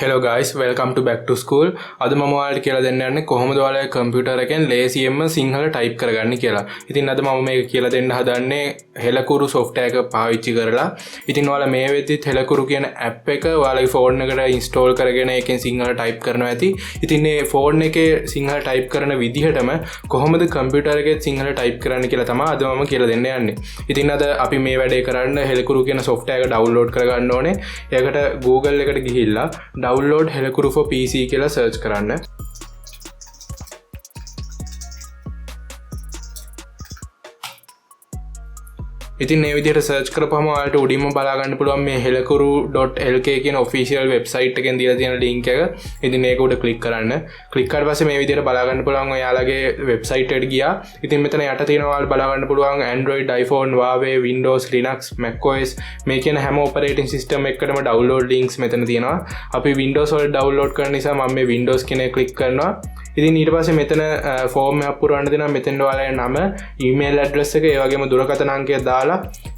Hello guys, welcome to back to school. අද මම ඔයාලට කියලා දෙන්න යන්නේ කොහොමද ඔයාලා කම්පියුටර් එකෙන් ලේසියෙන්ම සිංහල ටයිප් කරගන්නේ කියලා. ඉතින් අද මම මේක කියලා දෙන්න හදන්නේ හෙලකුරු software එක පාවිච්චි කරලා. ඉතින් ඔයාලා මේ වෙද්දිත් හෙලකුරු කියන app එක ඔයාලගේ phone එකට install කරගෙන ඒකෙන් සිංහල type කරනවා ඇති. ඉතින් මේ phone එකේ සිංහල type කරන විදිහටම කොහොමද කම්පියුටර් එකේ සිංහල type කරන්න කියලා තමයි අද මම කියලා දෙන්න යන්නේ. ඉතින් අද අපි මේ වැඩේ කරන්න හෙලකුරු කියන software එක download කරගන්න ඕනේ. ඒකට Google එකට ගිහිල්ලා download Helakuru for PC කියලා search කරන්න. ඉතින් මේ විදිහට search කරපුවම ඔයාලට උඩින්ම බලා ගන්න පුළුවන් මේ helakuru.lk කියන official website එකෙන් දීලා තියෙන link එක. ඉතින් මේක උඩ click කරන්න. click කරලා පස්සේ මේ විදිහට බලා ගන්න පුළුවන් ඔයාලගේ website එකට ගියා. ඉතින් මෙතන යට තියෙනවා ඔයාලා බලා ගන්න පුළුවන් Android, iPhone, Huawei, Windows, Linux, macOS මේ කියන හැම operating system එකකටම download links මෙතන තියෙනවා. අපි Windows වල download කරන නිසා මම මේ Windows කියන එක click කරනවා. ඉතින් ඊට පස්සේ මෙතන form එකක් පුරවන්න දෙනවා. මෙතෙන් ඔයාලගේ නම, email address එක, ඒ වගේම දුරකථන අංකය දාලා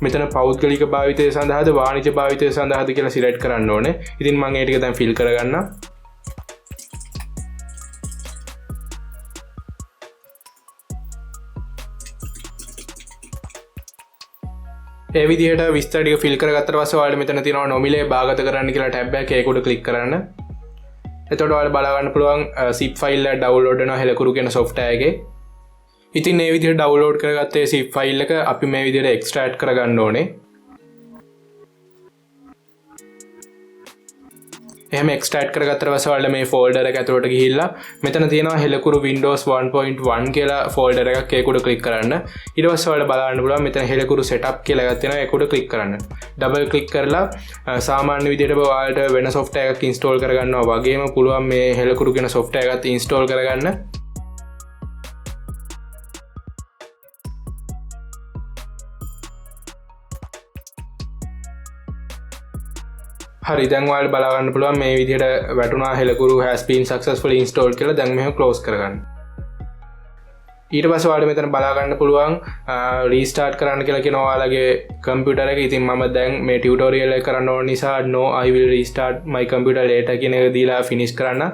මෙතන පෞද්ගලික භාවිතය සඳහාද වාණිජ භාවිතය සඳහාද කියලා සිලෙක්ට් කරන්න ඕනේ. ඉතින් මම ඒ ටික දැන් ෆිල් කරගන්නවා. ඒ විදිහට විස්තර ටික ෆිල් කරගත්තට පස්සේ ඔයාලට මෙතන තියෙනවා නොමිලේ භාගත කරන්න කියලා ටැබ් එකක්. ඒක උඩ ක්ලික් කරන්න. එතකොට ඔයාලට බලා ගන්න පුළුවන් zip file එක download වෙනවා හෙලකුරු කියන software එකේ. ඉතින් මේ විදිහට download කරගත්තේ zip file එක අපි මේ විදිහට extract කරගන්න ඕනේ. එහෙම extract කරගත්තට පස්සේ ඔයාලට මේ folder එක ඇතුළට ගිහිල්ලා මෙතන තියෙනවා හෙලකුරු Windows 1.1 කියලා folder එකක්. ඒක උඩ click කරන්න. ඊට පස්සේ ඔයාලට බලන්න පුළුවන් මෙතන හෙලකුරු setup කියලා එකක් තියෙනවා. ඒක උඩ click කරන්න. double click කරලා සාමාන්‍ය විදිහට ඔයාලට වෙන software එකක් install කරගන්නවා වගේම පුළුවන් මේ හෙලකුරු කියන software එකත් install කරගන්න. හරි දැන් ඔයාලට බලා ගන්න පුළුවන් මේ විදිහට වැටුණා හෙලකුරු has been successfully installed කියලා. දැන් මේක close කරගන්න. ඊට පස්සේ ඔයාලට මෙතන බලා ගන්න පුළුවන් restart කරන්න කියලා කියන ඔයාලගේ කම්පියුටර් එක. ඉතින් මම දැන් මේ tutorial එක කරන්න ඕන නිසා no I will restart my computer later කියන එක දීලා finish කරන්න.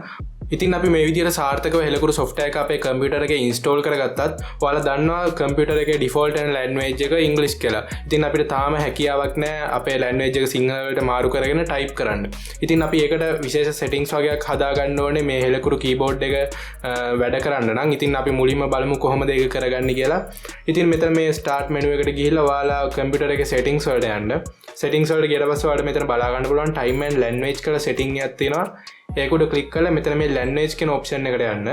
ඉතින් අපි මේ විදිහට සාර්ථකව හෙලකුරු software එක අපේ කම්පියුටර් එකේ install කරගත්තත් ඔයාලා දන්නවා කම්පියුටර් එකේ default and language එක English කියලා. ඉතින් අපිට තාම හැකියාවක් නැහැ අපේ language එක සිංහල වලට මාරු කරගෙන type කරන්න. ඉතින් අපි ඒකට විශේෂ settings වගේක් හදා ගන්න ඕනේ මේ හෙලකුරු keyboard එක වැඩ කරන්න නම්. ඉතින් අපි මුලින්ම බලමු කොහොමද ඒක කරගන්නේ කියලා. ඉතින් මෙතන මේ start menu එකට ගිහිල්ලා ඔයාලා කම්පියුටර් එකේ settings වලට යන්න. settings වලට ගියට පස්සේ ඔයාලට මෙතන බලා ගන්න පුළුවන් time and language කියලා setting එකක් තියෙනවා. ඒක උඩ ක්ලික් කරලා මෙතන මේ language කියන option එකට යන්න.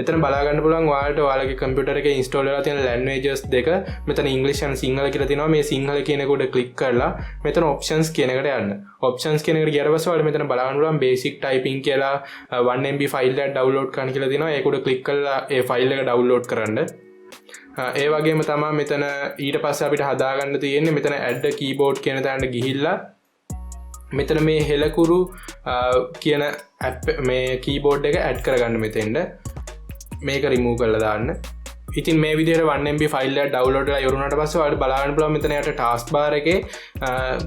එතන බලා ගන්න පුළුවන් ඔයාලට ඔයාලගේ කම්පියුටර් එකේ install වෙලා තියෙන languages දෙක. මෙතන English and සිංහල කියලා තියෙනවා. මේ සිංහල කියන එක උඩ ක්ලික් කරලා මෙතන options කියන එකට යන්න. options කියන එකට ගියාට පස්සේ ඔයාලට මෙතන බලා ගන්න පුළුවන් basic typing කියලා 1 MB file එකක් download කරන්න කියලා තියෙනවා. ඒක උඩ ක්ලික් කරලා ඒ file එක download කරන්න. ඒ වගේම තමයි මෙතන ඊට පස්සේ අපිට හදාගන්න තියෙන්නේ මෙතන add keyboard කියන තැනට ගිහිල්ලා මෙතන මේ හෙලකුරු කියන app මේ keyboard එක add කරගන්න මෙතෙන්ද මේක remove කරලා දාන්න. ඉතින් මේ විදිහට 1 MB file එක download කරලා ඉවරුනාට පස්සේ ඔයාලට බලා ගන්න පුළුවන් මෙතන යට task bar එකේ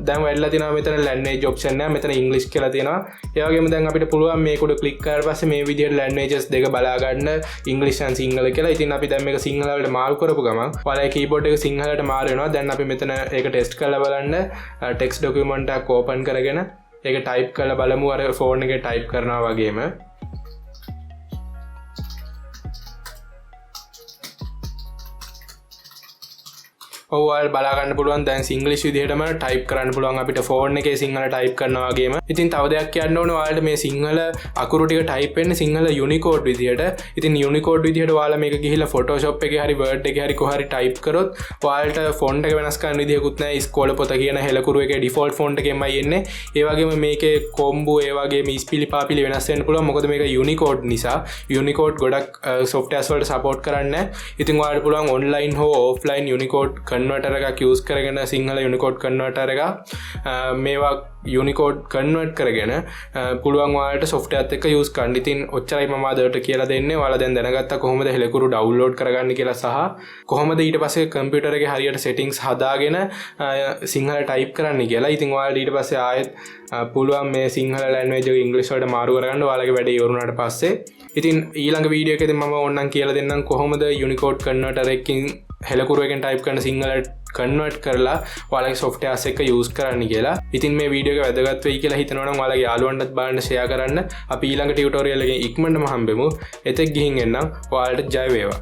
දැන් වැඩිලා තියෙනවා මෙතන language option එක. මෙතන English කියලා තියෙනවා. ඒ වගේම දැන් අපිට පුළුවන් මේක උඩ click කරලා පස්සේ මේ විදිහට languages දෙක බලා ගන්න English and සිංහල කියලා. ඉතින් අපි දැන් මේක සිංහල වලට මාරු කරපු ගමන් ඔයාලගේ keyboard එක සිංහලට මාරු වෙනවා. දැන් අපි මෙතන ඒක test කරලා බලන්න text document එකක් open කරගෙන ඒක type කරලා බලමු අර phone එකේ type කරනවා වගේම. ඔයාලට බලා ගන්න පුළුවන් දැන් English විදිහටම type කරන්න පුළුවන් අපිට phone එකේ සිංහල type කරනවා වගේම. ඉතින් තව දෙයක් කියන්න ඕනේ ඔයාලට මේ සිංහල අකුරු ටික type වෙන්නේ සිංහල Unicode විදිහට. ඉතින් Unicode විදිහට ඔයාලා මේක ගිහිල්ලා Photoshop එකේ හරි Word එකේ හරි කොහරි type කරොත් ඔයාලට font එක වෙනස් කරන්න විදිහකුත් නැහැ. ඉස්කෝල පොත කියන හෙලකුරු එකේ default font එකෙන්මයි එන්නේ. ඒ වගේම මේකේ combo ඒ වගේම ඉස්පිලි පාපිලි වෙනස් වෙන්න පුළුවන්. මොකද මේක Unicode නිසා. Unicode ගොඩක් softwares වලට support කරන්නේ නැහැ. ඉතින් ඔයාලට පුළුවන් online හෝ offline Unicode කන්වර්ටර් එකක් යූස් කරගෙන සිංහල Unicode කන්වර්ටර් එක මේවා Unicode කන්වර්ට් කරගෙන පුළුවන් ඔයාලට software එකක් යූස් කරන්න. ඉතින් ඔච්චරයි මම අදට කියලා දෙන්නේ. ඔයාලා දැන් දැනගත්තා කොහොමද Helakuru download කරගන්න කියලා සහ කොහොමද ඊට පස්සේ කම්පියුටර් එකේ හරියට settings හදාගෙන සිංහල type කරන්න කියලා. ඉතින් ඔයාලට ඊට පස්සේ ආයෙත් පුළුවන් මේ සිංහල language එක ඉංග්‍රීසි වලට මාරු කරගන්න ඔයාලගේ වැඩේ ඉවරුනාට පස්සේ. ඉතින් ඊළඟ වීඩියෝ එකේදී මම ඕනනම් කියලා දෙන්නම් කොහොමද Unicode converter එකකින් Helakuru එකෙන් type කරන සිංහලට කන්වර්ට් කරලා ඔයාලගේ softwares එක use කරන්න කියලා. ඉතින් මේ වීඩියෝ එක වැදගත් වෙයි කියලා හිතනවා නම් ඔයාලගේ යාළුවන්ටත් බලන්න share කරන්න. අපි ඊළඟ ටියුටෝරියල් එකෙන් ඉක්මනටම හම්බෙමු. එතෙක් ගිහින් එන්නම්. ඔයාලට ජය වේවා.